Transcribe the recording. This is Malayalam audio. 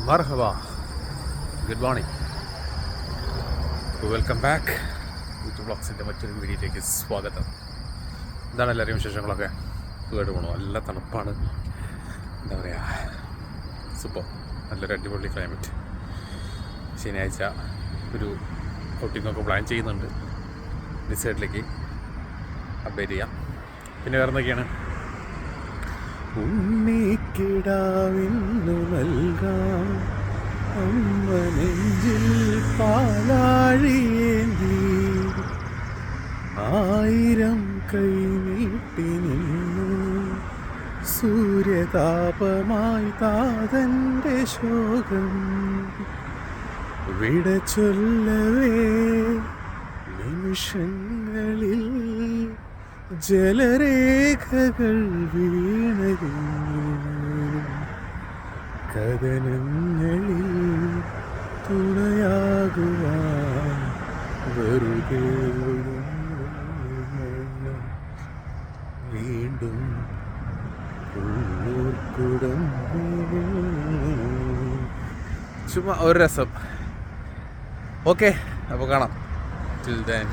മർഹബ, good morning, welcome back YouTube ബ്ലോഗ്സിൻ്റെ മറ്റൊരു വീഡിയോയിലേക്ക് സ്വാഗതം. എന്താണ് എല്ലാവരെയും വിശേഷങ്ങളൊക്കെ? സുഖമായിട്ട് പോകണു. നല്ല തണുപ്പാണ്, എന്താ പറയുക, സൂപ്പർ, നല്ലൊരു അടിപൊളി ക്ലൈമറ്റ്. ശനിയാഴ്ച ഒരു ഔട്ടിങ്ങൊക്കെ പ്ലാൻ ചെയ്യുന്നുണ്ട്, ഡിസൈഡിലേക്ക് അപ്ഡേറ്റ് ചെയ്യാം. പിന്നെ വേറെ എന്തൊക്കെയാണ്? ഉണ്ണിക്കിടാവിന്നു നൽകാം അമ്മ നെഞ്ചിൽ പാലാഴിയേന്തി, ആയിരം കൈ നീട്ടി നിന്നു സൂര്യതാപമായി താതൻ്റെ ശോകം വിട ചൊല്ലവേ നിമിഷങ്ങളിൽ ജലരേഖകൾ വീണരിഞ്ഞു, കഥനങ്ങളിൽ തുണയാകുവാൻ വെറുതെ വീണ്ടും ഉള്ളൂർക്കുടം ചുമ്മാ ഒരു രസം. ഓക്കെ, അപ്പോൾ കാണാം. Till then.